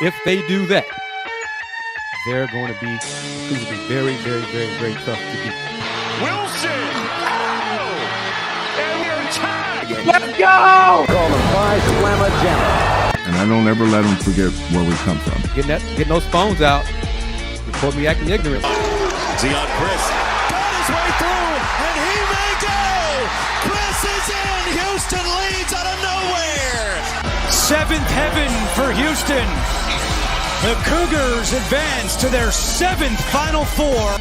if they do that, they're going to be very, very, very, very tough to beat. Wilson! Oh! And we're tied! Let's go! Call them by Slamma. And I don't ever let them forget where we come from. Getting those phones out. Report me acting ignorant. Dayon Kris got his way through, and he may go! Kris is in! Houston leads out of nowhere! Seventh heaven for Houston. The Cougars advance to their seventh Final Four.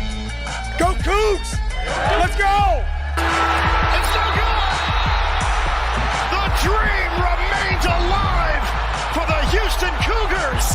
Go Cougs! Let's go! It's so good! The dream remains alive for the Houston Cougars!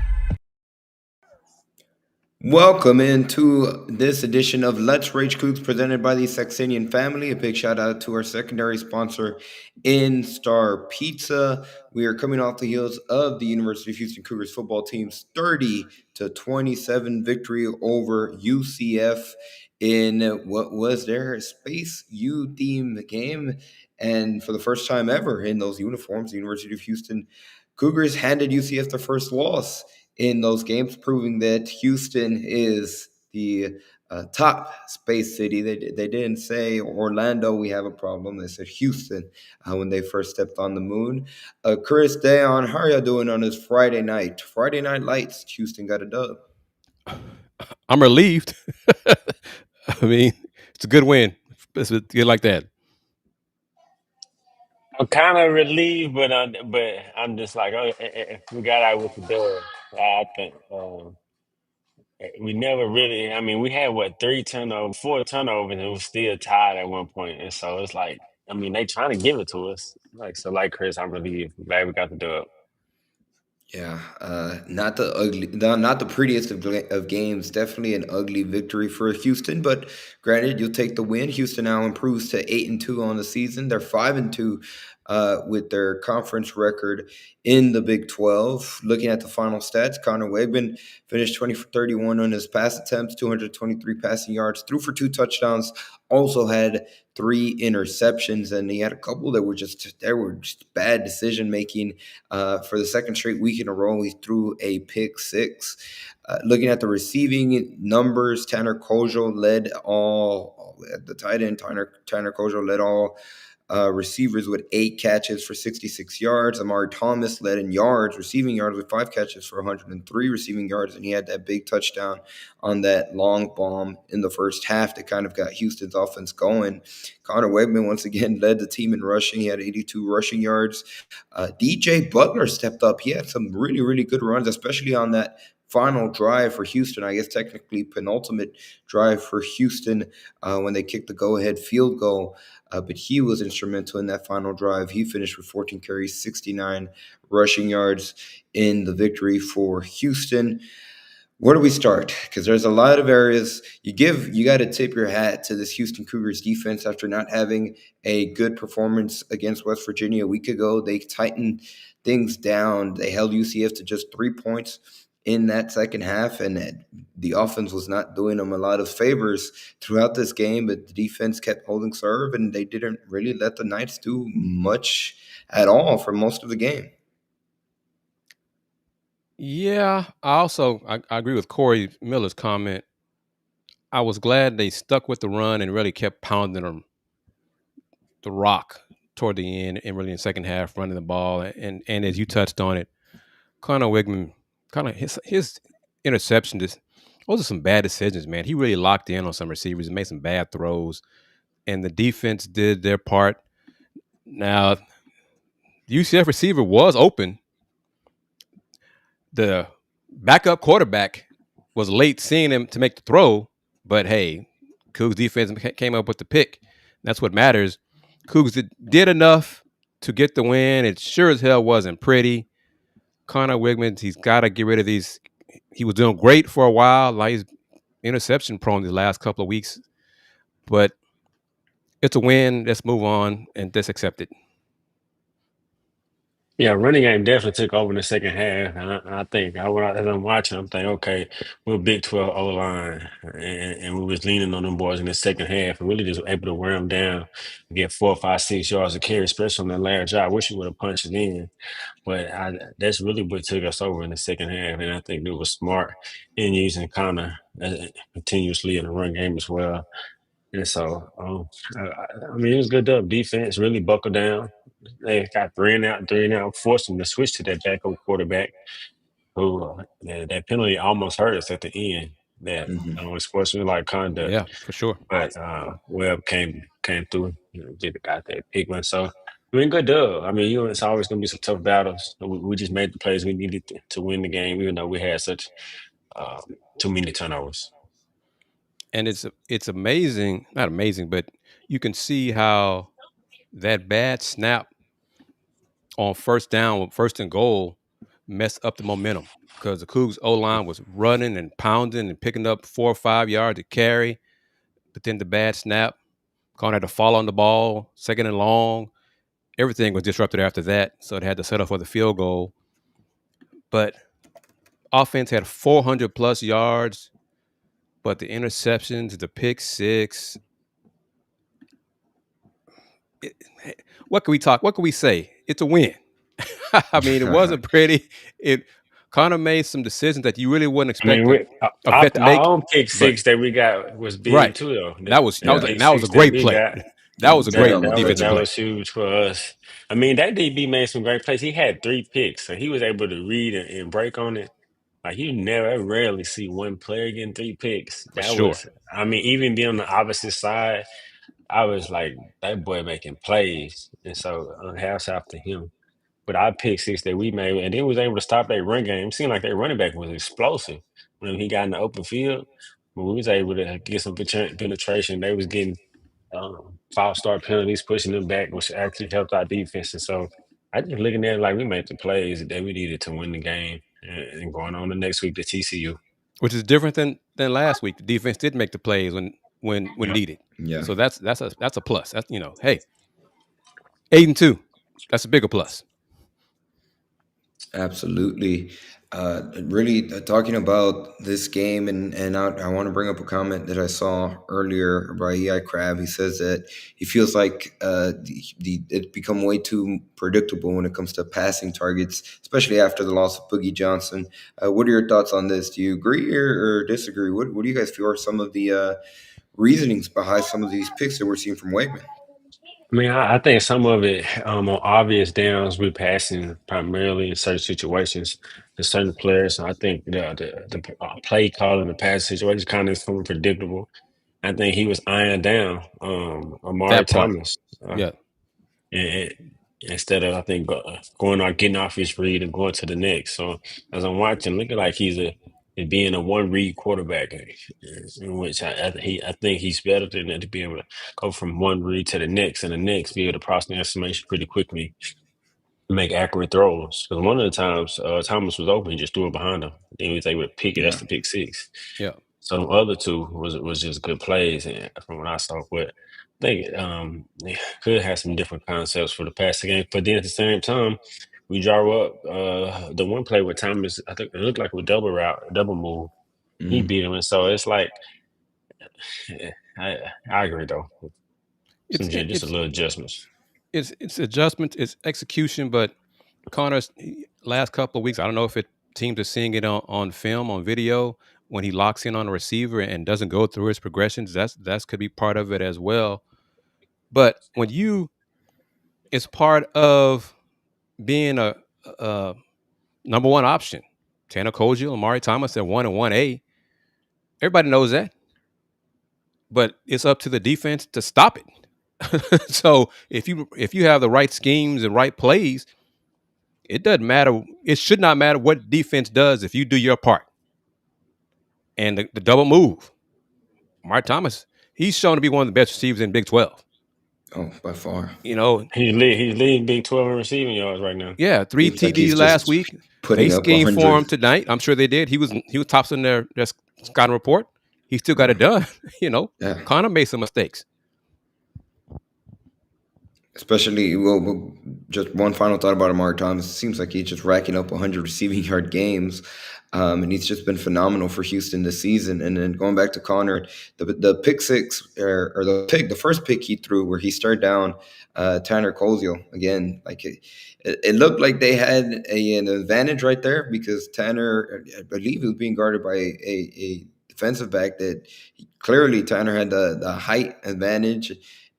Welcome into this edition of Let's Rage Coogs presented by the Saxenian family. A big shout out to our secondary sponsor, In-Star Pizza. We are coming off the heels of the University of Houston Cougars football team's 30-27 victory over UCF in what was their Space U themed game. And for the first time ever in those uniforms, the University of Houston Cougars handed UCF their first loss in those games, proving that Houston is the top space city. They didn't say Orlando, we have a problem. They said Houston when they first stepped on the moon. Kris, Dayon, how are you doing on this Friday night? Friday Night Lights, Houston got a dub. I'm relieved. I mean, it's a good win. It's good like that. I'm kind of relieved, but I'm just like, we got out with the dub. I think we never really. I mean, we had four turnovers, and it was still tied at one point. And so it's like, I mean, they trying to give it to us. Like Kris, I'm relieved. Glad we got the dub. Yeah, not the prettiest of games. Definitely an ugly victory for Houston, but granted, you'll take the win. Houston now improves to 8-2 on the season. They're 5-2 with their conference record in the Big 12. Looking at the final stats, Connor Wegman finished 20 for 31 on his pass attempts, 223 passing yards, threw for 2 touchdowns. Also had 3 interceptions, and he had a couple that were just bad decision making. For the second straight week in a row, he threw a pick 6. Looking at the receiving numbers, Tanner Kojo led all at the tight end. Tanner Kojo led all receivers with 8 catches for 66 yards. Amari Thomas led in receiving yards with 5 catches for 103 receiving yards, and he had that big touchdown on that long bomb in the first half that kind of got Houston's offense going. Connor Wegman once again led the team in rushing. He had 82 rushing yards. DJ Butler stepped up. He had some really, really good runs, especially on that final drive for Houston, I guess technically penultimate drive for Houston when they kicked the go-ahead field goal. But he was instrumental in that final drive. He finished with 14 carries, 69 rushing yards in the victory for Houston. Where do we start? Because there's a lot of areas you got to tip your hat to this Houston Cougars defense after not having a good performance against West Virginia a week ago. They tightened things down. They held UCF to just 3 points in that second half, and the offense was not doing them a lot of favors throughout this game, but the defense kept holding serve, and they didn't really let the Knights do much at all for most of the game. Yeah, I agree with Corey Miller's comment. I was glad they stuck with the run and really kept pounding them the rock toward the end and really in the second half running the ball. And as you touched on it, Connor Wigman, his interception, those are some bad decisions, man. He really locked in on some receivers and made some bad throws, and the defense did their part. Now, the UCF receiver was open. The backup quarterback was late seeing him to make the throw, but hey, Cougs defense came up with the pick. That's what matters. Cougs did enough to get the win. It sure as hell wasn't pretty. Connor Wigman, he's got to get rid of these. He was doing great for a while. Like he's interception prone the last couple of weeks, but it's a win. Let's move on and let's accept it. Yeah, running game definitely took over in the second half. And I think as I'm watching, I'm thinking, okay, we're Big 12 O line, and we was leaning on them boys in the second half, and really just able to wear them down, and get 4, 5, 6 yards of carry, especially on that last drive. I wish we would have punched it in, but that's really what took us over in the second half, and I think it was smart in using Connor continuously in the run game as well. And so, I mean, it was good up. Defense really buckled down. They got 3 and out, forced them to switch to that backup quarterback who that penalty almost hurt us at the end. That was sportsmanlike conduct. Yeah, for sure. But Webb came through, got that big one. So, I mean, good dub. I mean, it's always going to be some tough battles. We just made the plays we needed to win the game, even though we had such too many turnovers. And it's amazing, not amazing, but you can see how that bad snap on first down, first and goal, messed up the momentum because the Cougs O-line was running and pounding and picking up 4 or 5 yards to carry. But then the bad snap, Connor had to fall on the ball, second and long. Everything was disrupted after that, so it had to settle for the field goal. But offense had 400-plus yards, but the interceptions, the pick six, what can we talk? What can we say? It's a win. I mean, it wasn't pretty. Connor made some decisions that you really wouldn't I mean, expect a vet to our make. own pick six that we got was big Right. too, though. That was pick a six great we play. got, That was a great defensive that play. was huge for us. I mean, that DB made some great plays. He had 3 picks, so he was able to read and break on it. Like rarely see one player getting 3 picks. For sure. I mean, even being on the opposite side, I was like, that boy making plays, and so hats off to him. But our pick six that we made, and then was able to stop that run game. It seemed like their running back was explosive when he got in the open field. But we was able to get some penetration. They was getting false start penalties, pushing them back, which actually helped our defense. And so I just looking at it like we made the plays that we needed to win the game and going on the next week to TCU. Which is different than last week. The defense did make the plays when needed. Yeah. So that's a plus. That's, hey, 8-2. That's a bigger plus. Absolutely. Really talking about this game, and I want to bring up a comment that I saw earlier by EI Crab. He says that he feels like it's become way too predictable when it comes to passing targets, especially after the loss of Boogie Johnson. What are your thoughts on this? Do you agree or disagree? What do you guys feel are some of the reasonings behind some of these picks that we're seeing from Wakeman? I mean, I think some of it on obvious downs we're passing primarily in certain situations to certain players. So I think the play calling, the pass situation kind of is somewhat predictable. I think he was eyeing down Amari That part. Thomas. Yeah. And instead of, I think, going on, getting off his read and going to the next. So as I'm watching, looking like he's being a one read quarterback, in which I think he's better than that, to be able to go from one read to the next and the next, be able to process the information pretty quickly, make accurate throws. Because one of the times Thomas was open, he just threw it behind him. Then he was able to pick it. That's the pick six. Yeah. So the other two was just good plays, and from what I saw. But I think they could have some different concepts for the passing game. But then at the same time, we draw up the one play with Thomas. I think it looked like a double route, a double move. He beat him, and so it's like I agree though. Just a little adjustments. It's adjustments, it's execution, but Connor's last couple of weeks, I don't know if teams are seeing it on film, on video, when he locks in on a receiver and doesn't go through his progressions. That's could be part of it as well. But when it's part of being a number one option. Tanner Kojiel, Amari Thomas, they're 1 and 1A. Everybody knows that. But it's up to the defense to stop it. So if you have the right schemes and right plays, it doesn't matter. It should not matter what defense does if you do your part. And the double move, Amari Thomas, he's shown to be one of the best receivers in Big 12. Oh, by far. He's leading Big 12 in receiving yards right now. Yeah, 3 TDs last week. They schemed for him tonight. I'm sure they did. He was tops in their scouting report. He still got it done. Yeah. Connor made some mistakes. Especially, well, just one final thought about Amari Thomas. It seems like he's just racking up 100 receiving yard games, and he's just been phenomenal for Houston this season. And then going back to Connor, the pick six or the first pick he threw where he started down Tanner Koziel again, like it looked like they had an advantage right there because Tanner, I believe, he was being guarded by a defensive back that clearly Tanner had the height advantage,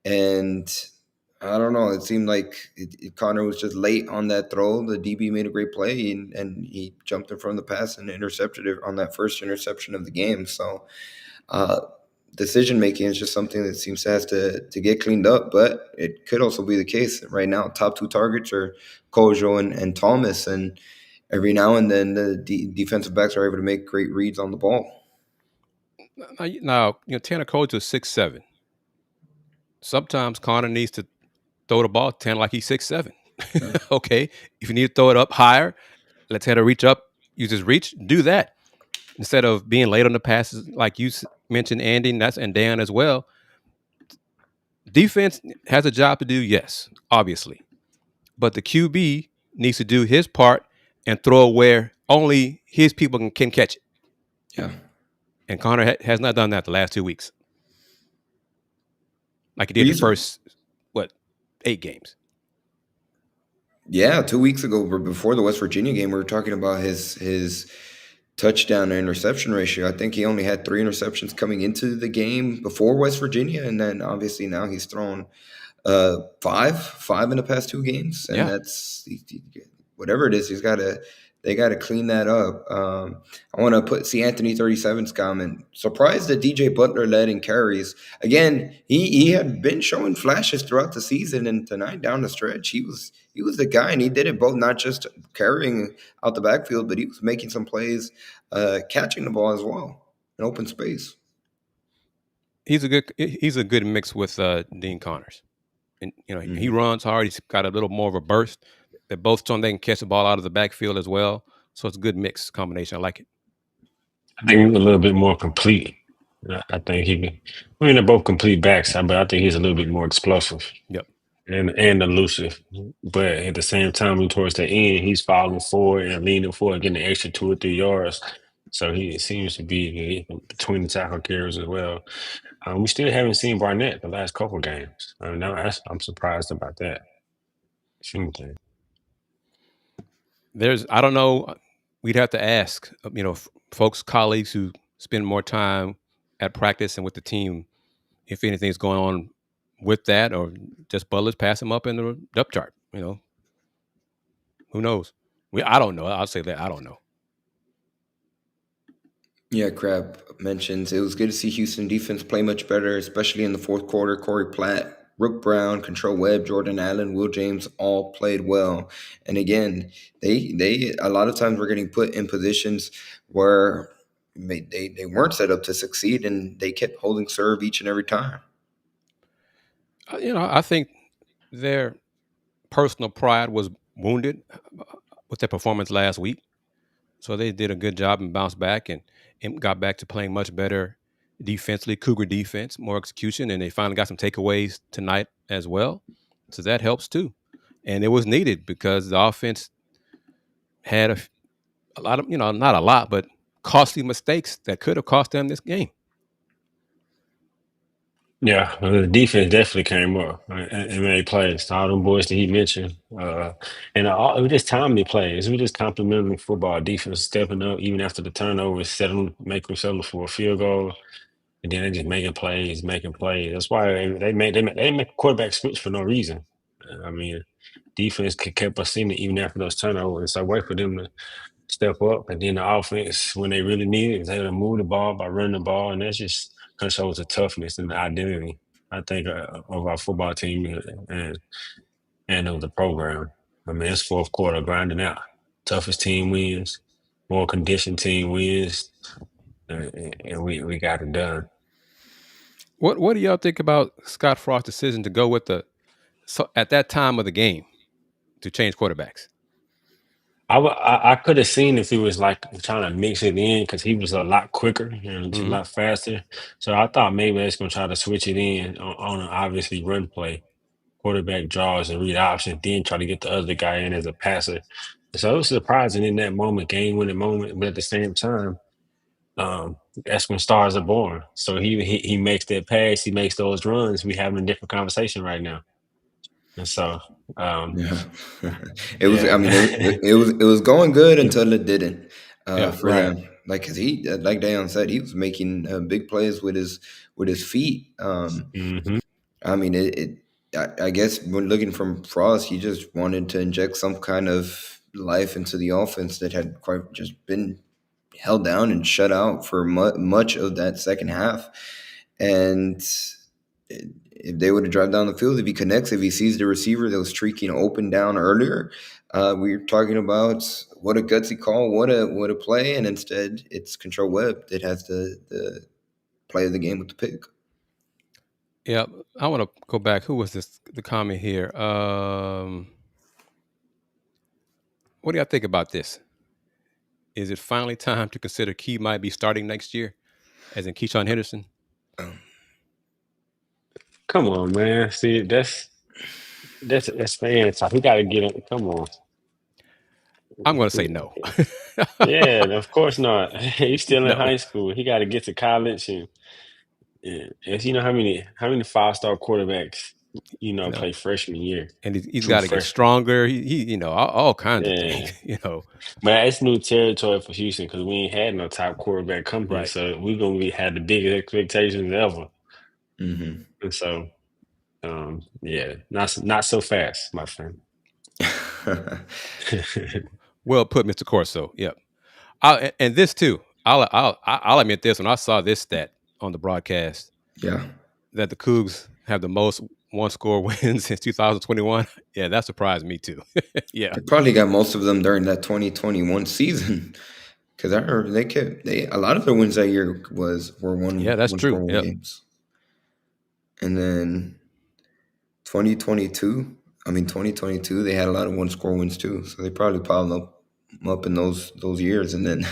and I don't know. It seemed like Connor was just late on that throw. The DB made a great play, and he jumped in front of the pass and intercepted it on that first interception of the game. So uh, decision making is just something that seems to have to get cleaned up. But it could also be the case right now. Top two targets are Kojo and Thomas, and every now and then the defensive backs are able to make great reads on the ball. Now, Tanner Coach is 6'7". Sometimes Connor needs to throw the ball 10 like he's 6'7". Okay, if you need to throw it up higher, let's have to reach up, use his reach, do that. Instead of being late on the passes, like you mentioned, Andy, and Dayon as well. Defense has a job to do, yes, obviously. But the QB needs to do his part and throw where only his people can catch it. Yeah. And Connor has not done that the last 2 weeks. Like he did the first, 8 games. Yeah, 2 weeks ago, before the West Virginia game, we were talking about his touchdown to interception ratio. I think he only had 3 interceptions coming into the game before West Virginia, and then obviously now he's thrown five in the past 2 games, and that's whatever it is. They got to clean that up. I want to see Anthony 37's comment. Surprised that DJ Butler led in carries again. He had been showing flashes throughout the season, and tonight down the stretch, he was the guy, and he did it both, not just carrying out the backfield, but he was making some plays, catching the ball as well in open space. He's a good mix with Dean Connors, and he runs hard. He's got a little more of a burst. They're both strong. They can catch the ball out of the backfield as well. So it's a good mix combination. I like it. I think he's a little bit more complete. I think they're both complete backs, but I think he's a little bit more explosive. Yep. And elusive. But at the same time, towards the end, he's falling forward and leaning forward, getting an extra 2 or 3 yards. So he seems to be between the tackle carries as well. We still haven't seen Barnett the last couple of games. I'm surprised about that. I don't know. We'd have to ask, folks, colleagues who spend more time at practice and with the team, if anything's going on with that, or just Butler's pass him up in the depth chart. Who knows? I don't know. I'll say that I don't know. Yeah, Crab mentions it was good to see Houston defense play much better, especially in the fourth quarter. Corey Platt, Rook Brown, Control Webb, Jordan Allen, Will James all played well. And again, they a lot of times were getting put in positions where they weren't set up to succeed, and they kept holding serve each and every time. I think their personal pride was wounded with their performance last week. So they did a good job and bounced back and got back to playing much better defensively, Cougar defense, more execution, and they finally got some takeaways tonight as well. So that helps too. And it was needed because the offense had a lot of, not a lot, but costly mistakes that could have cost them this game. Yeah, the defense definitely came up and made plays. All them boys that he mentioned, and it was just timely plays. We just complimenting football defense stepping up even after the turnovers, make them settle for a field goal, and then they just making plays. That's why they make a quarterback switch for no reason. I mean, defense kept us in it even after those turnovers. So wait for them to step up, and then the offense, when they really need it, is able to move the ball by running the ball, and that's just kind of shows the toughness and the identity, I think, of our football team and of the program. I mean, it's fourth quarter grinding out. Toughest team wins, more conditioned team wins, and we got it done. What do y'all think about Scott Frost's decision to go with at that time of the game to change quarterbacks? I could have seen if he was like trying to mix it in because he was a lot quicker and a lot faster. So I thought maybe they're going to try to switch it in on an obviously run play. quarterback draws and read options, then try to get the other guy in as a passer. So it was surprising in that moment, game-winning moment, but at the same time, that's when stars are born. So he makes that pass, he makes those runs. We having a different conversation right now, and so Yeah, it was. I yeah, mean, it was going good until it didn't Yeah. for right. them. Like, cause he, like Dayon said, he was making big plays with his feet. Mm-hmm. I mean, I guess when looking from Frost, he just wanted to inject some kind of life into the offense that had quite just been held down and shut out for much of that second half. And if they would have drive down the field, if he connects, if he sees the receiver that was streaking open down earlier, we were talking about what a gutsy call, what a play, and instead it's Control Webb that has the play of the game with the pick. Yeah. I want to go back. Who was the comment here? What do y'all think about this? Is it finally time to consider Key might be starting next year, as in Keyshawn Henderson? Come on, man. See, that's fans. So he got to get it. Come on. I'm going to say no. Yeah, of course not. He's still in No. high school. He got to get to college, and you know how many 5-star quarterbacks play freshman year, And he's true got to get freshman. stronger. All kinds of Yeah, things. but it's new territory for Houston because we ain't had no top quarterback come here, Right. so we're gonna had the biggest expectations ever, Mm-hmm. and so yeah, not so fast, my friend. Well put, Mr. Corso. Yep. And this too. I'll admit this. When I saw this stat on the broadcast, Yeah. that the Cougs have the most one-score wins since 2021. Yeah, that surprised me too. Yeah. They probably got most of them during that 2021 season. Because I remember a lot of their wins that year were Yeah, that's one true. score Yep. games. And then 2022, they had a lot of one score wins too. So they probably piled up in those years. And then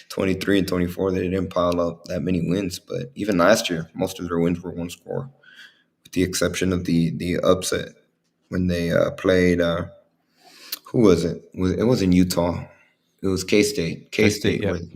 23 and 24, they didn't pile up that many wins. But even last year, most of their wins were one score, with the exception of the upset when they played. Who was it? It wasn't Utah. It was K-State. K-State. K-State. Yep. With,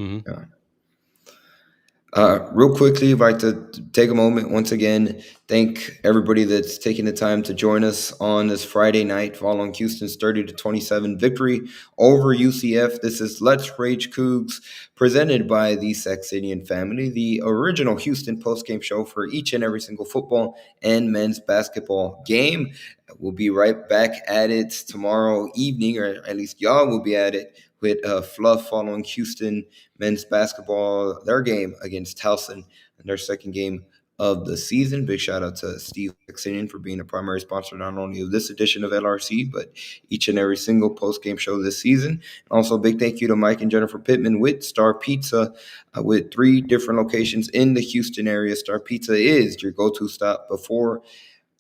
Mm-hmm. Real quickly, I'd like to take a moment once again, thank everybody that's taking the time to join us on this Friday night following Houston's 30-27 victory over UCF. This is Let's Rage Coogs, presented by the Saxenian family, the original Houston postgame show for each and every single football and men's basketball game. We'll be right back at it tomorrow evening, or at least y'all will be at it with Fluff following Houston men's basketball, their game against Towson, and their second game of the season. Big shout out to Steve Saxenian for being a primary sponsor not only of this edition of LRC, but each and every single post-game show this season. And also a big thank you to Mike and Jennifer Pittman with Star Pizza, with 3 different locations in the Houston area. Star Pizza is your go-to stop before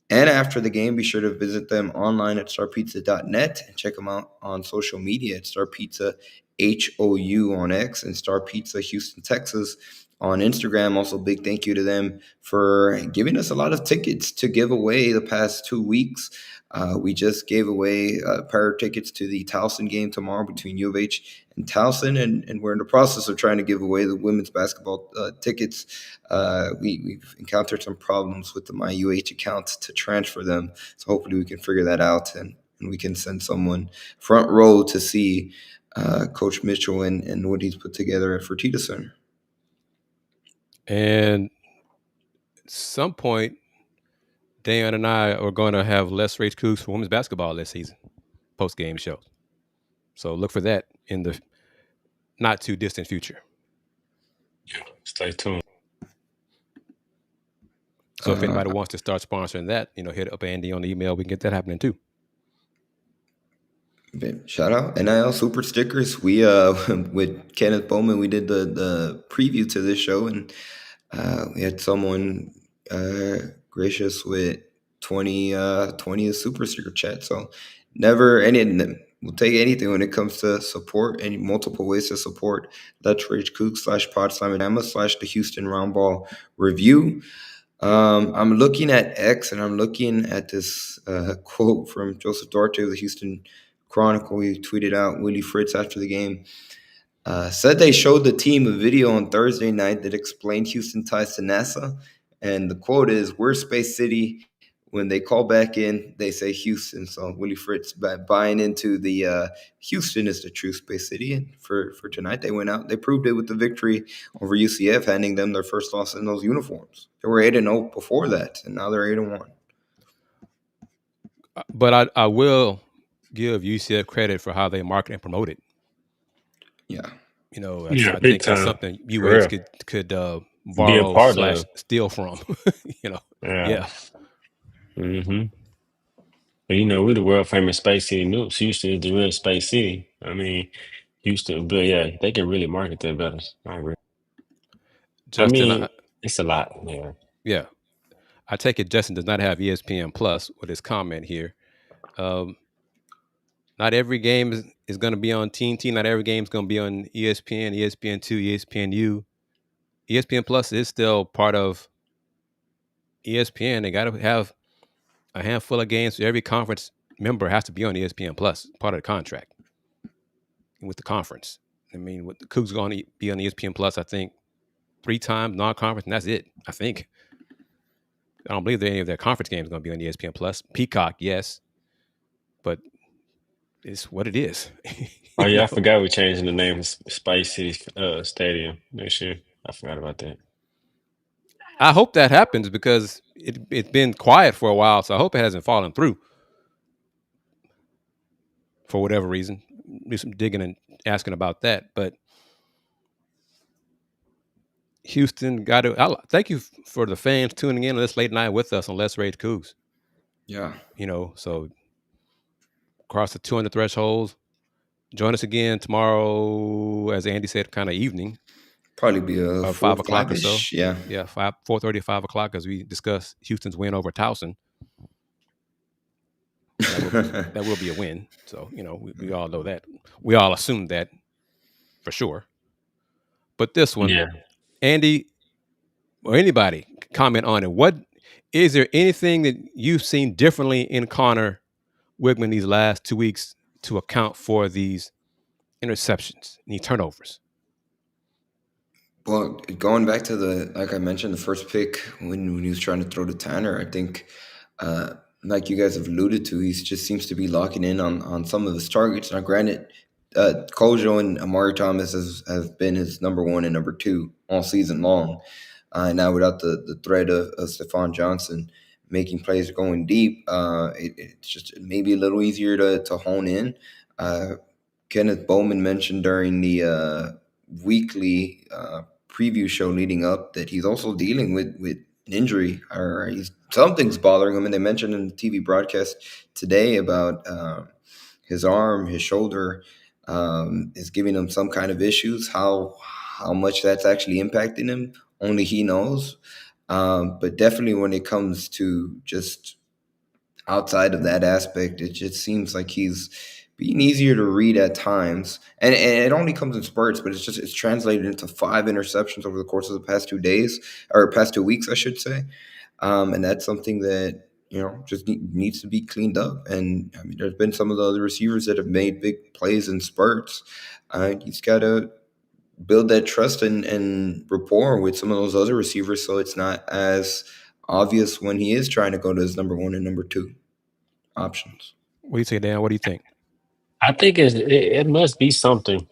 and after the game. Be sure to visit them online at starpizza.net and check them out on social media at Star Pizza HOU on X and Star Pizza Houston, Texas on Instagram. Also, big thank you to them for giving us a lot of tickets to give away the past 2 weeks. We just gave away a pair of tickets to the Towson game tomorrow between U of H and Towson, and we're in the process of trying to give away the women's basketball tickets. We've encountered some problems with the My UH accounts to transfer them, so hopefully we can figure that out and we can send someone front row to see Coach Mitchell and what he's put together at Fertitta Center. And at some point, Dayon and I are going to have Let's Rage Coogs for women's basketball this season, post-game show. So look for that in the not too distant future. Yeah, stay tuned. So if anybody wants to start sponsoring that, hit up Andy on the email. We can get that happening too. Shout out NIL Super Stickers. We with Kenneth Bowman, we did the preview to this show, and we had someone gracious with 20 super sticker chat. So never any. We'll take anything when it comes to support. Any multiple ways to support. Let's Rage Cook /Pod Slammadama / the Houston Roundball Review. I'm looking at X, and I'm looking at this quote from Joseph Duarte of the Houston Chronicle. He tweeted out Willie Fritz after the game. Said they showed the team a video on Thursday night that explained Houston ties to NASA. And the quote is, "We're Space City. When they call back in, they say Houston." So Willie Fritz buying into the Houston is the true Space City. And for tonight, they went out. They proved it with the victory over UCF, handing them their first loss in those uniforms. They were 8-0 before that, and now they're 8-1. But I will give UCF credit for how they market and promote it. Yeah. You know, Yeah, I big think that's time. something For real. UH could Be a borrow part of. / steal from. You know, Yeah. yeah. Mm-hmm. But we're the world famous Space City News. Houston is the real Space City. I mean, Houston, but yeah, they can really market that better. I agree. Justin, It's a lot. Yeah. yeah, I take it Justin does not have ESPN Plus with his comment here. Not every game is going to be on TNT. Not every game is going to be on ESPN, ESPN2, ESPNU. ESPN Plus is still part of ESPN. They got to have a handful of games. So every conference member has to be on ESPN Plus, part of the contract with the conference. I mean, the Cougs are going to be on ESPN Plus, I think, 3 times non-conference, and that's it, I think. I don't believe that any of their conference games are going to be on ESPN Plus. Peacock, yes, but it's what it is. Oh yeah, I forgot we're changing the name of Spice City Stadium next year. I forgot about that. I hope that happens because it's been quiet for a while, so I hope it hasn't fallen through for whatever reason. Do some digging and asking about that. But Houston got to. Thank you for the fans tuning in this late night with us on Let's Rage Coogs. Yeah. So cross the 200 thresholds. Join us again tomorrow, as Andy said, kind of evening. Probably be a 5 o'clock or so. Yeah. Yeah, 4:30, 5 o'clock, as we discuss Houston's win over Towson. That will be a win. So, we all know that. We all assume that for sure. But this one, Yeah. Andy or anybody comment on it. Is there anything that you've seen differently in Connor Wigman these last 2 weeks to account for these interceptions and these turnovers? Well, going back to like I mentioned, the first pick when he was trying to throw to Tanner, I think, like you guys have alluded to, he just seems to be locking in on some of his targets. Now, granted, Kojo and Amari Thomas have been his number 1 and number 2 all season long. Now, without the threat of Stephon Johnson making plays going deep, it's just maybe a little easier to hone in. Kenneth Bowman mentioned during the weekly preview show leading up that he's also dealing with an injury, or something's bothering him. And they mentioned in the TV broadcast today about his arm, his shoulder is giving him some kind of issues. How much that's actually impacting him, only he knows. But definitely when it comes to just outside of that aspect, it just seems like he's being easier to read at times. And it only comes in spurts, but it's translated into 5 interceptions over the course of the past 2 days, or past 2 weeks, I should say. And that's something that, just needs to be cleaned up. And I mean, there's been some of the other receivers that have made big plays in spurts. He's got to build that trust and rapport with some of those other receivers, so it's not as obvious when he is trying to go to his number 1 and number 2 options. What do you say, Dan? What do you think? I think it must be something,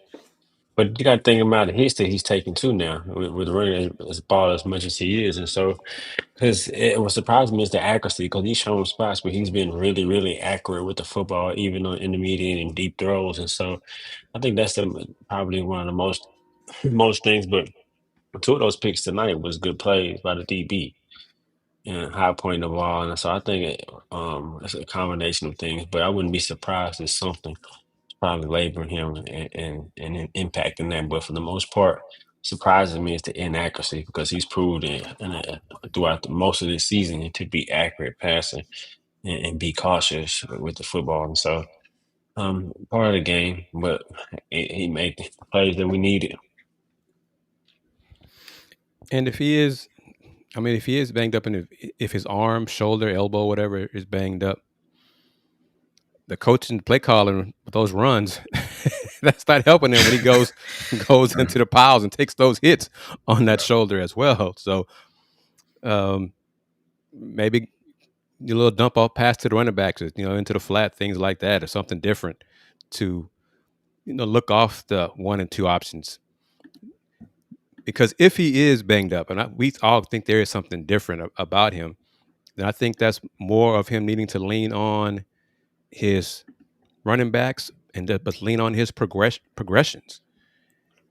but you got to think about the hits that he's taking too now with running as ball as much as he is, and so because what surprised me is the accuracy, because he's shown spots where he's been really, really accurate with the football, even on intermediate and deep throws, and so I think that's probably one of the most things. But 2 of those picks tonight was good plays by the DB and high point of the ball, and so I think it's a combination of things. But I wouldn't be surprised if something probably laboring him and impacting that. But for the most part, surprising me is the inaccuracy, because he's proved throughout most of this season to be accurate passing and be cautious with the football. And so part of the game, but he made the plays that we needed. And if he is, I mean, if he is banged up and if his arm, shoulder, elbow, whatever is banged up, the coach and play calling with those runs, that's not helping him when he goes into the piles and takes those hits on that shoulder as well. So maybe a little dump off pass to the running backs, into the flat, things like that, or something different to, look off the 1 and 2 options. Because if he is banged up, and we all think there is something different about him, then I think that's more of him needing to lean on his running backs but lean on his progressions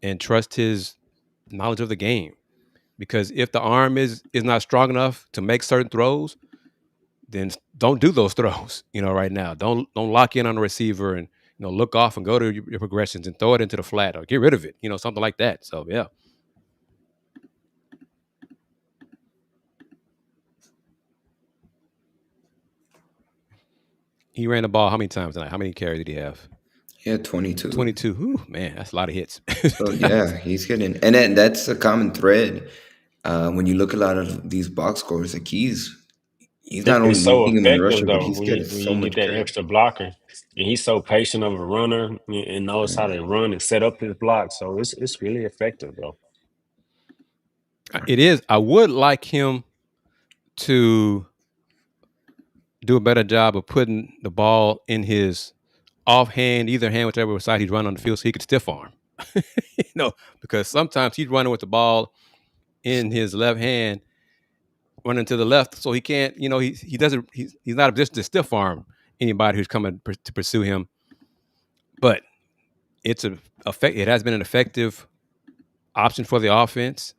and trust his knowledge of the game. Because if the arm is not strong enough to make certain throws, then don't do those throws. Right now, don't lock in on the receiver and look off and go to your progressions and throw it into the flat or get rid of it. Something like that. So yeah. He ran the ball how many times tonight? How many carries did he have? He had 22. 22. Ooh, man, that's a lot of hits. So yeah, he's getting, and that's a common thread. When you look at a lot of these box scores, like he's not only It's so leading them in effective rushing, but though he's getting when so you get much that credit. extra blocker, and he's so patient of a runner and knows how to run and set up his block. So it's really effective though. It is. I would like him to do a better job of putting the ball in his offhand, either hand, whichever side he's running on the field, so he could stiff arm. Because sometimes he's running with the ball in his left hand, running to the left, so he can't. He doesn't. He's not just to stiff arm anybody who's coming to pursue him. But it has been an effective option for the offense.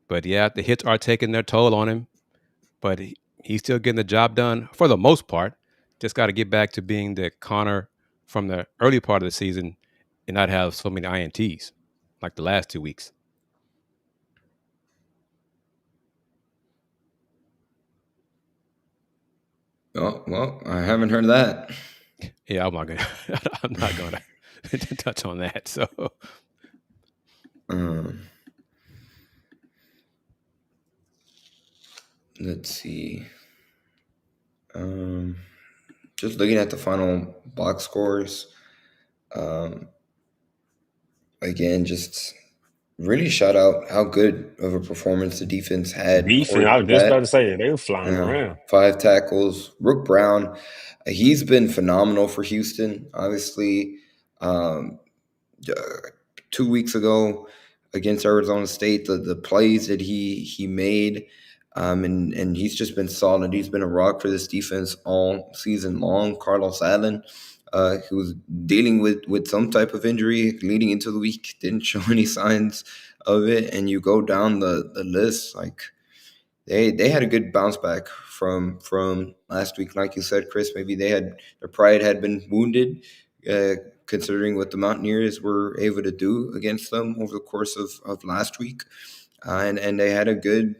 But yeah, the hits are taking their toll on him. But he's still getting the job done for the most part. Just got to get back to being the Connor from the early part of the season and not have so many INTs like the last 2 weeks. Oh, well, I haven't heard that. Yeah, I'm not gonna touch on that. So let's see. Just looking at the final box scores. Again, just really shout out how good of a performance the defense had. Defense, I was just about to say they were flying around. 5 tackles. Rook Brown, he's been phenomenal for Houston. Obviously, 2 weeks ago against Arizona State, the plays that he made, and he's just been solid. He's been a rock for this defense all season long. Carlos Allen, who was dealing with some type of injury leading into the week, didn't show any signs of it. And you go down the list, like they had a good bounce back from last week. Like you said, Kris, maybe their pride had been wounded, considering what the Mountaineers were able to do against them over the course of last week. And they had a good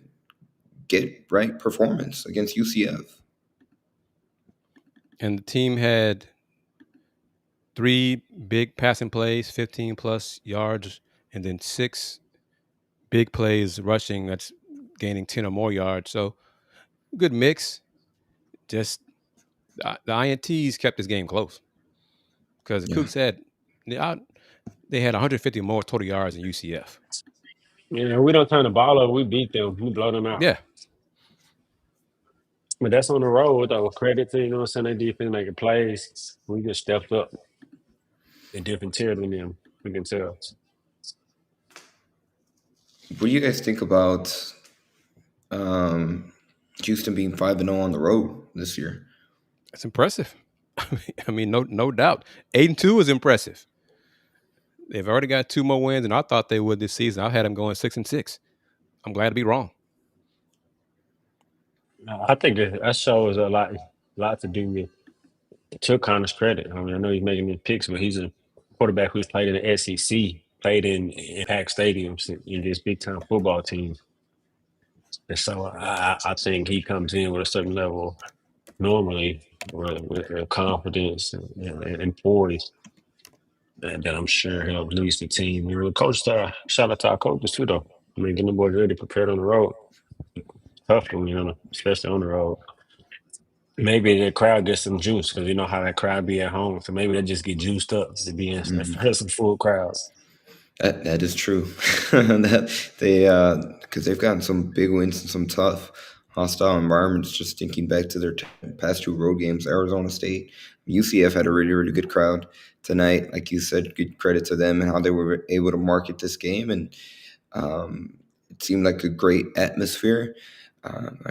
get-right performance against UCF. And the team had 3 big passing plays, 15-plus yards, and then 6 big plays rushing that's gaining 10 or more yards. So good mix. Just the INTs kept this game close. Because the Cougs they had 150 more total yards than UCF. Yeah, we don't turn the ball over. We beat them. We blow them out. Yeah. But that's on the road, though. Credit to, their defense making plays. We just stepped up a different tier than them. We can tell. What do you guys think about Houston being 5-0 on the road this year? It's impressive. I mean, no doubt. 8-2 is impressive. They've already got 2 more wins, and I thought they would this season. I had them going 6-6. I'm glad to be wrong. I think that shows a lot to do with, to Connor's credit. I mean, I know he's making these picks, but he's a quarterback who's played in the SEC, played in packed stadiums in this big-time football team. And so I think he comes in with a certain level normally with confidence and poise that I'm sure helps lead the team. The coach, shout out to our coaches too, though. I mean, getting the boys ready, prepared on the road. tough for me, especially on the road. Maybe the crowd gets some juice because you know how that crowd be at home. So maybe they just get juiced up to be in some full crowds. That is true. Because they've gotten some big wins and some tough, hostile environments. Just thinking back to their past two road games, Arizona State, UCF had a really, really good crowd tonight. Like you said, good credit to them and how they were able to market this game, and it seemed like a great atmosphere.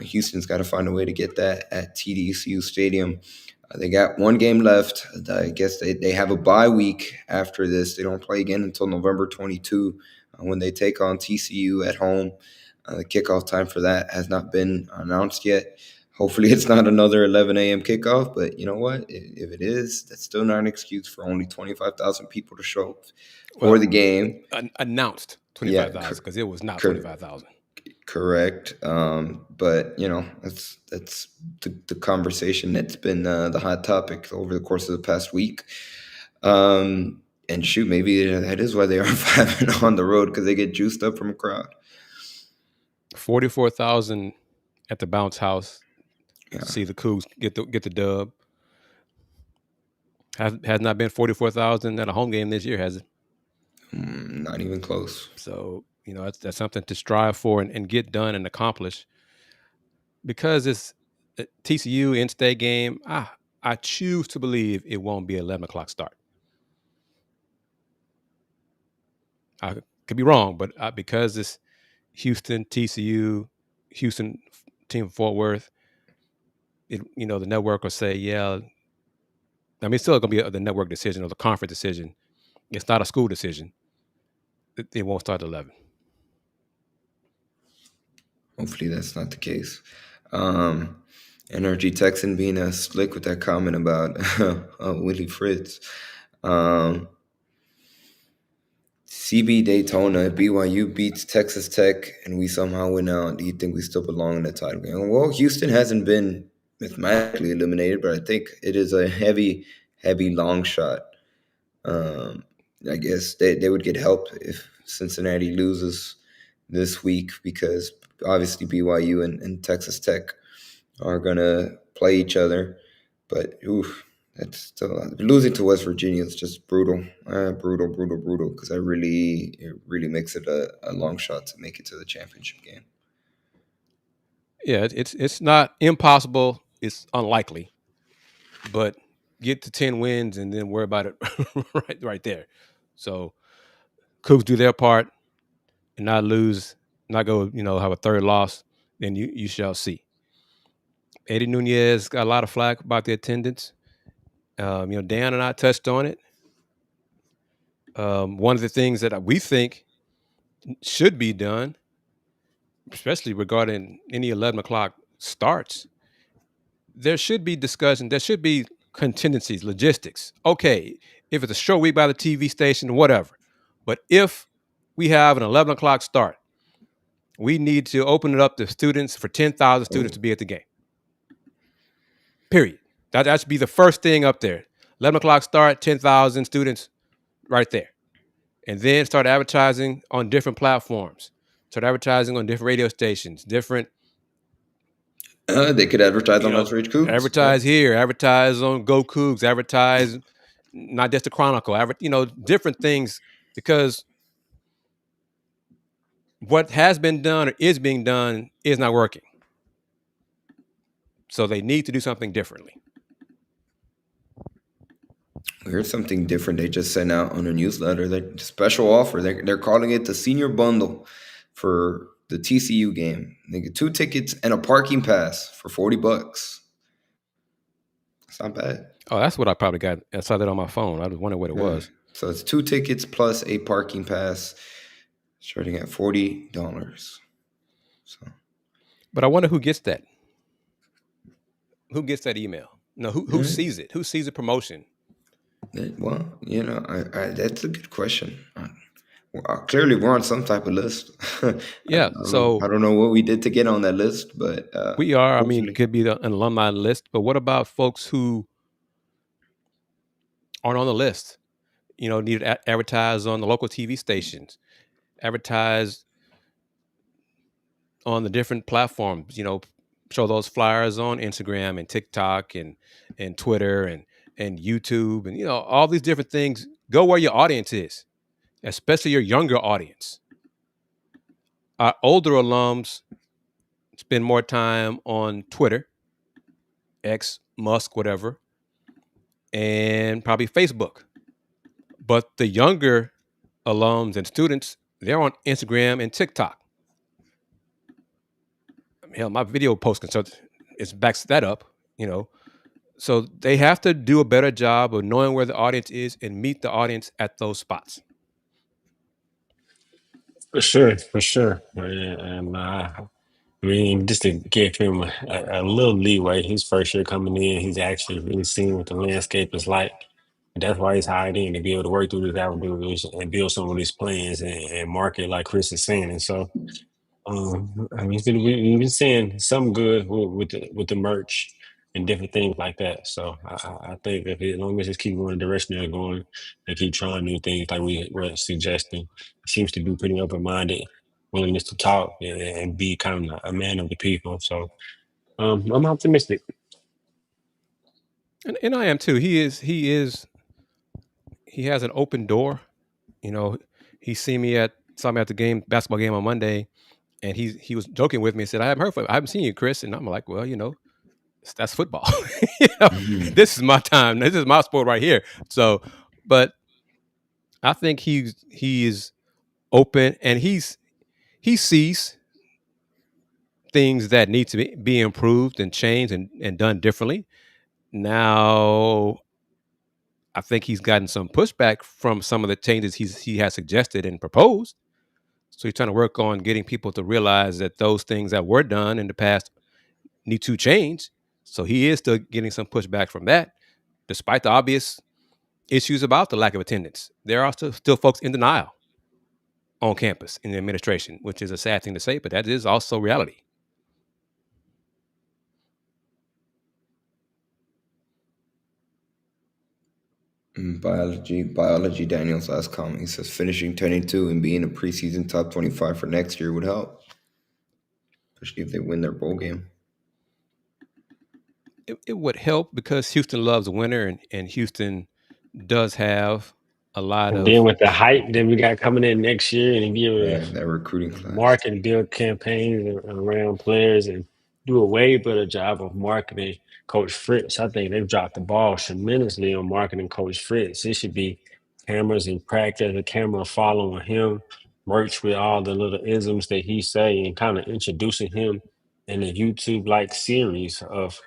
Houston's got to find a way to get that at TDCU Stadium. They got one game left. I guess they have a bye week after this. They don't play again until November 22 when they take on TCU at home. The kickoff time for that has not been announced yet. Hopefully it's not another 11 a.m. kickoff, but you know what? If it is, that's still not an excuse for only 25,000 people to show up for the game. Announced 25,000 because it was not 25,000. Correct. But you know, that's the conversation that's been the hot topic over the course of the past week. And shoot, maybe that is why they are 5-0 on the road, because they get juiced up from a crowd. 44,000 at the bounce house. Yeah. See the Cougs get the dub. Has not been 44,000 at a home game this year, has it? Not even close. So, you know, that's something to strive for and get done and accomplish. Because it's a TCU in-state game, I choose to believe it won't be an 11 o'clock start. I could be wrong, but because it's Houston, TCU, Houston team Fort Worth, the network will say, yeah. I mean, it's still going to be the network decision or the conference decision. It's not a school decision. It won't start at 11. Hopefully that's not the case. NRG Texan being slick with that comment about Willie Fritz. CB Daytona, BYU beats Texas Tech, and we somehow win out. Do you think we still belong in the title game? Well, Houston hasn't been mathematically eliminated, but I think it is a heavy, heavy long shot. I guess they would get help if Cincinnati loses this week, because obviously BYU and Texas Tech are going to play each other. But, that's still losing to West Virginia is just brutal, because it really makes it a long shot to make it to the championship game. Yeah, it's not impossible. It's unlikely, but get to 10 wins and then worry about it right there. So Cougs do their part and not lose, not go, have a third loss, then you shall see. Andy Yanez got a lot of flack about the attendance. Dan and I touched on it. One of the things that we think should be done, especially regarding any 11 o'clock starts, there should be discussion. There should be contingencies, logistics. Okay, if it's a short week by the TV station, whatever. But if we have an 11 o'clock start, we need to open it up to students for 10,000 students to be at the game. Period. That should be the first thing up there. 11 o'clock start, 10,000 students right there. And then start advertising on different platforms. Start advertising on different radio stations, different. They could advertise on those Rage Coogs. Advertise here, advertise on Go Cougs, advertise not just the Chronicle, different things, because what has been done or is being done is not working. So they need to do something differently. Here's something different they just sent out on a newsletter. That special offer. They're calling it the senior bundle for the TCU game. They get 2 tickets and a parking pass for $40. It's not bad. Oh, that's what I probably got. I saw that on my phone. I was wondering what it was. So it's 2 tickets plus a parking pass, starting at $40. So, but I wonder who gets that. Who gets that email? No, who sees it? Who sees the promotion? Well, that's a good question. Clearly, we're on some type of list. Yeah, I don't know what we did to get on that list, but we are. Hopefully. I mean, it could be an alumni list. But what about folks who aren't on the list? Need to advertise on the local TV stations, advertise on the different platforms. Show those flyers on Instagram and TikTok and Twitter and YouTube and all these different things. Go where your audience is, especially your younger audience. Our older alums spend more time on Twitter, X, Musk, whatever, and probably Facebook. But the younger alums and students, they're on Instagram and TikTok. Hell, my video posting, so it backs that up, So they have to do a better job of knowing where the audience is and meet the audience at those spots. For sure, for sure. And I mean, just to give him a little leeway, his first year coming in, he's actually really seeing what the landscape is like. And that's why he's hired in to be able to work through these avenues and build some of these plans and market like Kris is saying. And so, I mean, we've been seeing some good with the merch and different things like that. So I think if as long as just keep going the direction they're going and keep trying new things like we were suggesting, it seems to be pretty open minded, willingness to talk and be kind of a man of the people. So I'm optimistic. And I am too. He has an open door. He saw me at the basketball game on Monday, and he was joking with me and said, I haven't seen you, Kris. And I'm like, well, that's football. This is my time. This is my sport right here. So, but I think he is open, and he sees things that need to be improved and changed and done differently. Now, I think he's gotten some pushback from some of the changes he has suggested and proposed. So he's trying to work on getting people to realize that those things that were done in the past need to change. So he is still getting some pushback from that, despite the obvious issues about the lack of attendance. There are still folks in denial on campus in the administration, which is a sad thing to say, but that is also reality. Biology. Daniel's last comment. He says finishing 10-2 and being a preseason top 25 for next year would help, especially if they win their bowl game. It would help because Houston loves a winner, and Houston does have a lot And of. then with the hype that we got coming in next year, and be able to that recruiting class, market and build campaigns around players and do a way better job of marketing Coach Fritz. I think they've dropped the ball tremendously on marketing Coach Fritz. It should be cameras in practice, a camera following him, merch with all the little isms that he say, and kind of introducing him in a YouTube-like series of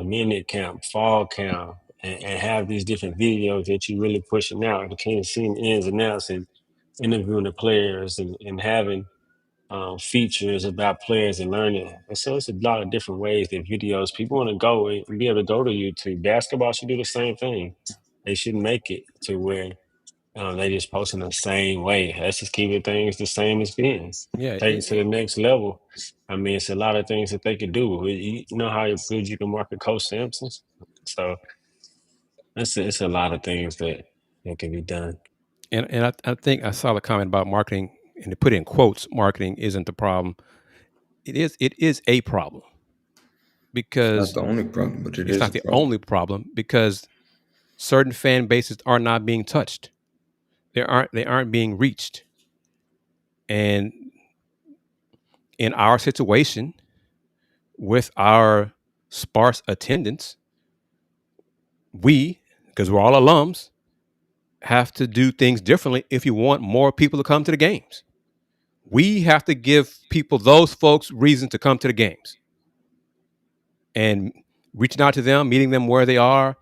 minute camp, fall camp, and have these different videos that you really pushing out. You can't see the ins and outs and interviewing the players and having features about players and learning. And so it's a lot of different ways that videos people want to go and be able to go to YouTube. Basketball should do the same thing. They shouldn't make it to where they just posting the same way. Let's just keep it things the same as been. Yeah, Take it to the next level. I mean, it's a lot of things that they could do. You know how good you can market Coach Sampson. So it's a lot of things that can be done. and I think I saw the comment about marketing, and to put in quotes, marketing isn't the problem. It is a problem because it's not the only problem, but it's not the only problem because certain fan bases are not being touched. They aren't being reached. And in our situation, with our sparse attendance, because we're all alums, have to do things differently if you want more people to come to the games. We have to give those folks reason to come to the games. And reaching out to them, meeting them where they are,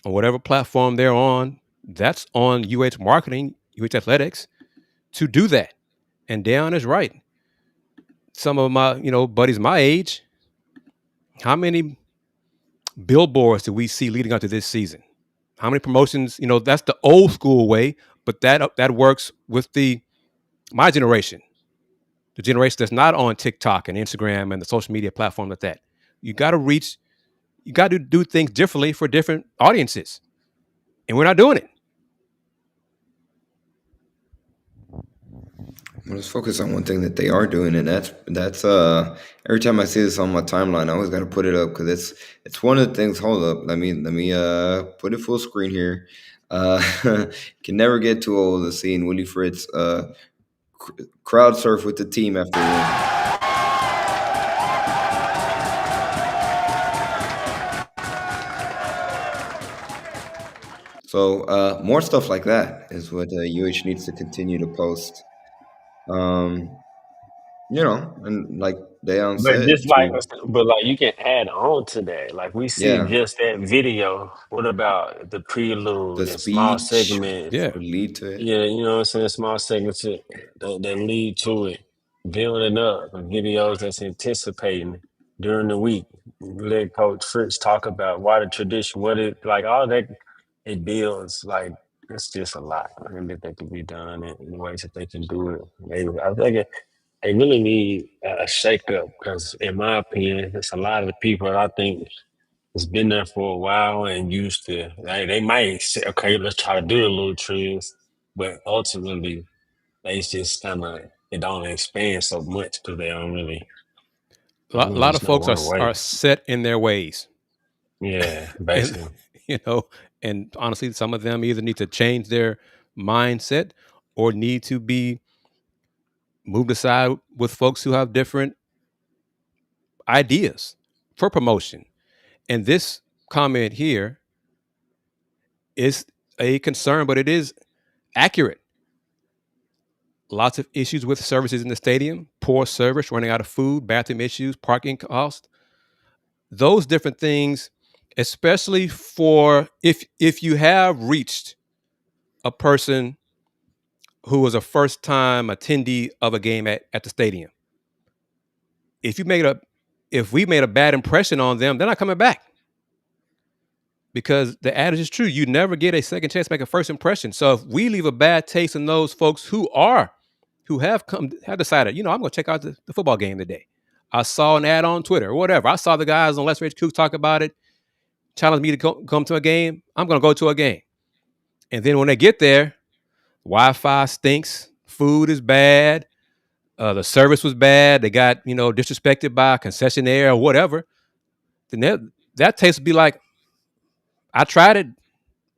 on whatever platform they're on, that's on UH marketing, UH athletics, to do that. And Dayon is right. Some of my, buddies my age, how many billboards do we see leading up to this season? How many promotions? That's the old school way, but that works with my generation, the generation that's not on TikTok and Instagram and the social media platform like that. You got to do things differently for different audiences, and we're not doing it. Let's focus on one thing that they are doing, and that's every time I see this on my timeline, I always got to put it up because it's one of the things. Hold up, let me put it full screen here. Can never get too old of seeing Willie Fritz crowd surf with the team after a win. So more stuff like that is what UH needs to continue to post. Um, and like Dayon But said, just like, to but like you can add on to that. Like we see yeah, just that video. What about the the prelude and small speech segments? Yeah. would lead to it. Yeah, you know what I'm saying? Small segments that lead to it. Building up and videos that's anticipating during the week. Let Coach Fritz talk about why the tradition, what it like, all that it builds. Like it's just a lot. I think that could be done in ways that they can do it. I think they really need a shakeup because, in my opinion, it's a lot of the people that I think has been there for a while and used to. They might say, "Okay, let's try to do the little trends," but ultimately, they just kind of it don't expand so much because they don't really. A lot of Just know folks one are way. set in their ways. Yeah, And, basically. you know, and honestly, some of them either need to change their mindset or need to be moved aside with folks who have different ideas for promotion. And this comment here is a concern, but it is accurate. Lots of issues with services in the stadium, poor service, running out of food, bathroom issues, parking costs, those different things, especially for if you have reached a person who was a first time attendee of a game at the stadium. If we made a bad impression on them, they're not coming back. Because the adage is true. You never get a second chance to make a first impression. So if we leave a bad taste in those folks who have decided, I'm going to check out the football game today. I saw an ad on Twitter or whatever. I saw the guys on Let's Rage Coogs talk about it, challenge me to come to a game. I'm going to go to a game. And then when they get there, Wi-Fi stinks, food is bad, the service was bad. They got disrespected by a concessionaire or whatever. Then that taste would be like, I tried it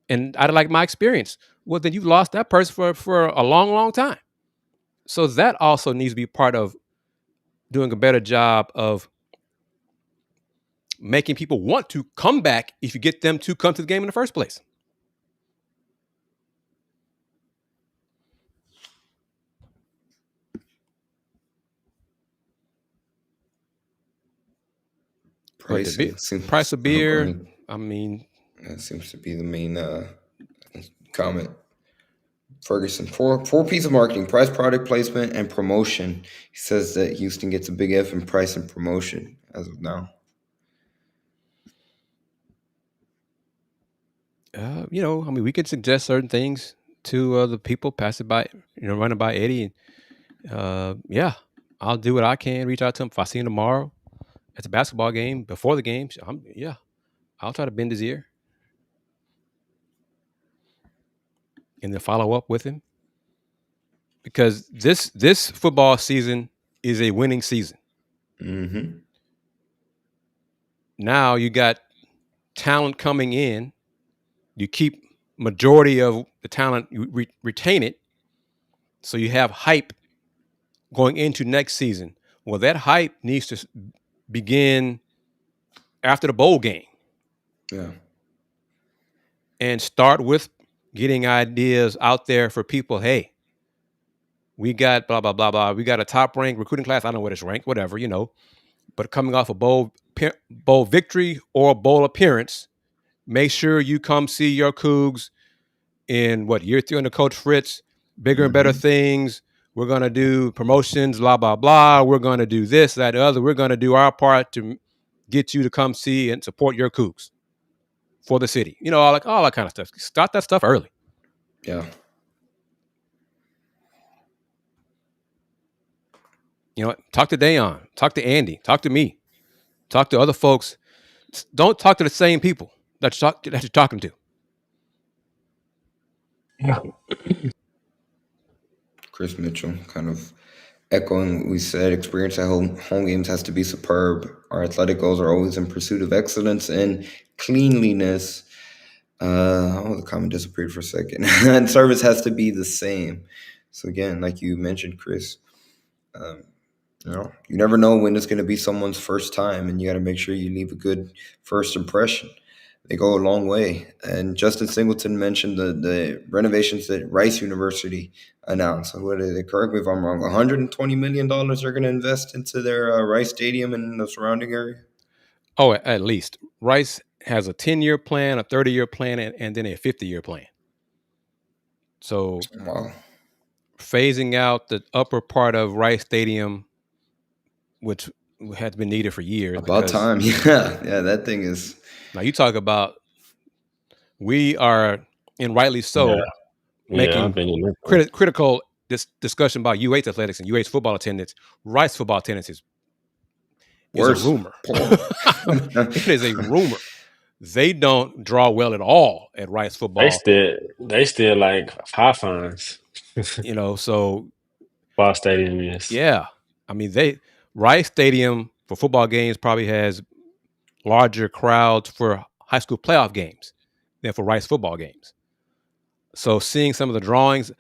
and I didn't like my experience. Well, then you've lost that person for a long, long time. So that also needs to be part of doing a better job of making people want to come back if you get them to come to the game in the first place. Price Price of beer, I mean, that seems to be the main comment. Ferguson, four pieces of marketing: price, product placement, and promotion. He says that Houston gets a big F in price and promotion as of now. we could suggest certain things to the people, pass it by, run it by Eddie. And I'll do what I can, reach out to him. If I see him tomorrow at the basketball game, before the game, I'll try to bend his ear and then follow up with him. Because this football season is a winning season. Mm-hmm. Now you got talent coming in. You keep majority of the talent, you retain it. So you have hype going into next season. Well, that hype needs to begin after the bowl game. Yeah. And start with getting ideas out there for people. Hey, we got blah, blah, blah, blah. We got a top ranked recruiting class. I don't know what it's ranked, whatever, But coming off a bowl victory or bowl appearance, make sure you come see your Cougs in year 3 under Coach Fritz. Bigger and better things. We're going to do promotions, blah, blah, blah. We're going to do this, that, the other. We're going to do our part to get you to come see and support your Cougs for the city. All that kind of stuff. Start that stuff early. Yeah. Talk to Dayon. Talk to Andy. Talk to me. Talk to other folks. Don't talk to the same people that you're talking to. Chris Mitchell kind of echoing what we said, experience at home games has to be superb. Our athletic goals are always in pursuit of excellence and cleanliness. The comment disappeared for a second. And service has to be the same. So again, like you mentioned, Kris, you never know when it's going to be someone's first time, and you got to make sure you leave a good first impression. They go a long way. And Justin Singleton mentioned the renovations that Rice University announced. What did they, correct me if I'm wrong, $120 million they're going to invest into their Rice Stadium and the surrounding area? Oh, at least. Rice has a 10-year plan, a 30-year plan, and then a 50-year plan. So Wow. phasing out the upper part of Rice Stadium, which had been needed for years. About time. Yeah, that thing is. Now you talk about, we are, and rightly so, making critical discussion about UH athletics and UH football attendance. Rice football attendance is Worse. a rumor. It is a rumor. They don't draw well at all at Rice football. They still like high fines. So Ball Stadium is. Yeah. I mean, Rice Stadium for football games probably has larger crowds for high school playoff games than for Rice football games. So seeing some of the drawings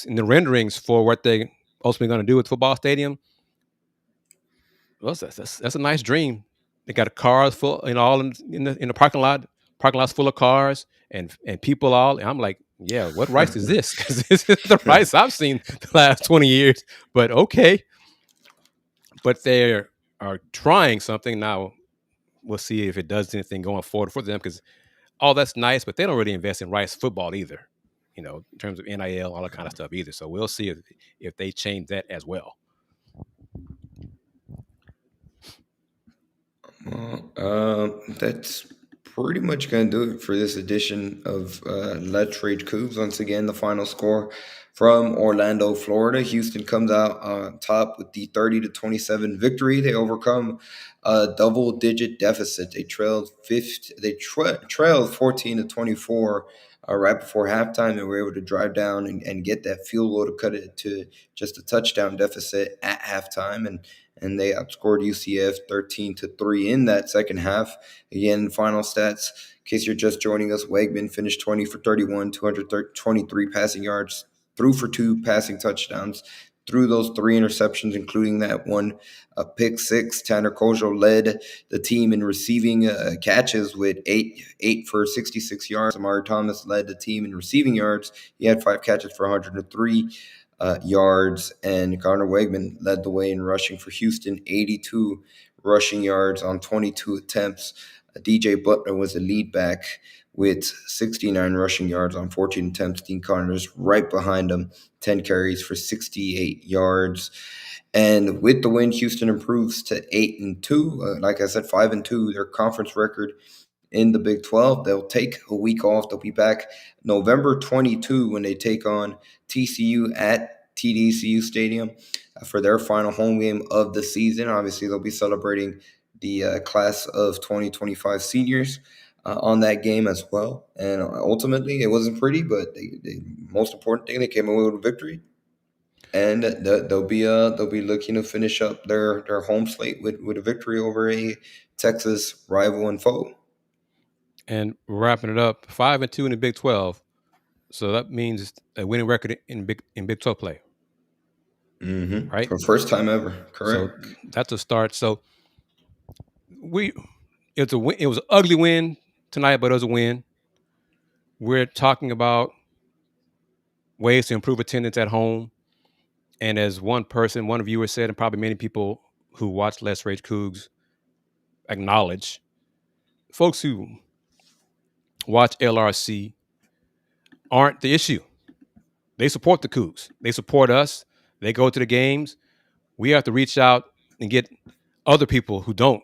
and the renderings for what they ultimately going to do with football stadium, well, that's a nice dream. They got cars full, all in the parking lot. Parking lot's full of cars and people all. And I'm like, yeah, what Rice is this? Because this is the Rice I've seen the last 20 years. But okay. But they are trying something now. We'll see if it does anything going forward for them, because that's nice, but they don't really invest in Rice football either, in terms of NIL, all that kind of stuff either. So we'll see if they change that as well. Well, that's pretty much going to do it for this edition of Let's Rage Coogs. Once again, the final score from Orlando, Florida. Houston comes out on top with the 30-27 victory. They overcome a double-digit deficit. They trailed 14-24 right before halftime. They were able to drive down and get that field goal to cut it to just a touchdown deficit at halftime. And they outscored UCF 13-3 in that second half. Again, final stats, in case you're just joining us, Wegman finished 20 for 31, 223 passing yards, threw for 2 passing touchdowns, threw those 3 interceptions, including that one pick 6. Tanner Kojo led the team in receiving catches with 8 for 66 yards. Amari Thomas led the team in receiving yards. He had 5 catches for 103 yards, and Connor Wegman led the way in rushing for Houston, 82 rushing yards on 22 attempts. DJ Butler was the lead back with 69 rushing yards on 14 attempts. Dean Connors right behind him, 10 carries for 68 yards. And with the win, Houston improves to 8-2. Like I said, 5-2, their conference record in the Big 12. They'll take a week off. They'll be back November 22 when they take on TCU at TDCU Stadium for their final home game of the season. Obviously, they'll be celebrating the class of 2025 seniors on that game as well. And ultimately, it wasn't pretty, but the most important thing, they came away with a victory. And they'll be looking to finish up their home slate with a victory over a Texas rival and foe. And wrapping it up, 5-2 in the Big 12. So that means a winning record in Big 12 play. Mm-hmm. Right? For the first time ever. Correct. So that's a start. So it was an ugly win tonight, but it was a win. We're talking about ways to improve attendance at home. And as one viewer said, and probably many people who watch Let's Rage Coogs acknowledge, folks who watch LRC aren't the issue. They support the Cougs. They support us. They go to the games. We have to reach out and get other people who don't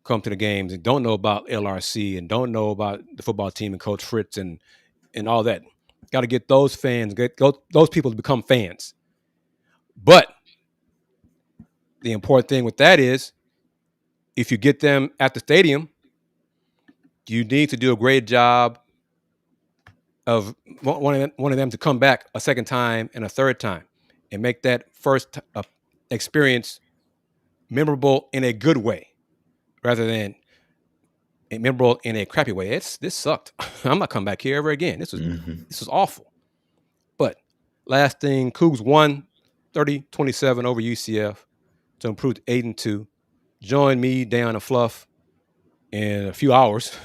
come to the games and don't know about LRC and don't know about the football team and Coach Fritz and all that. Got to get those fans, those people to become fans. But the important thing with that is, if you get them at the stadium, you need to do a great job of one of them to come back a second time and a third time. and make that first experience memorable in a good way rather than memorable in a crappy way. This sucked. I'm not coming back here ever again. This was awful. But last thing, Cougs won 30-27 over UCF to improve to 8-2. Join me, Dayon and Fluff, in a few hours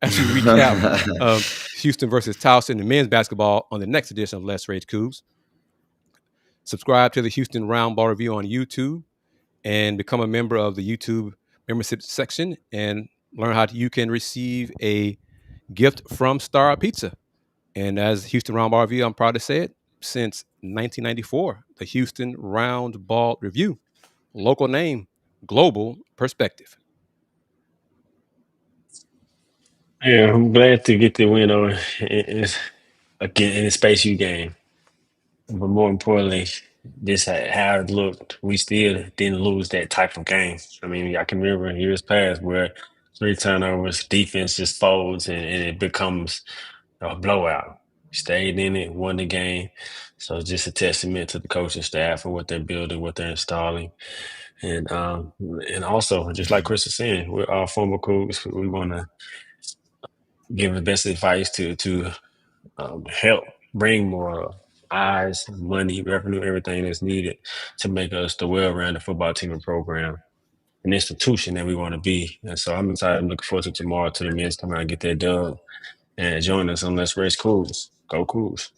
as we recap Houston versus Towson in men's basketball on the next edition of Let's Rage Coogs. Subscribe to the Houston Round Ball Review on YouTube and become a member of the YouTube membership section and learn how you can receive a gift from Star Pizza. And as Houston Round Ball Review, I'm proud to say it, since 1994, the Houston Round Ball Review. Local name, global perspective. Yeah, I'm glad to get the win over again in the Space U game. But more importantly, this how it looked. We still didn't lose that type of game. I mean, I can remember in years past where 3 turnovers, defense just folds and it becomes a blowout. Stayed in it, won the game. So it's just a testament to the coaching staff and what they're building, what they're installing. And also, just like Kris is saying, we're all former Cougs. We want to give the best advice to help bring more eyes, money, revenue, everything that's needed to make us the well-rounded football team and program, an institution that we want to be. And so I'm excited. I'm looking forward to tomorrow to the men's come out and get that done and join us on Let's Race Coogs. Go Coogs.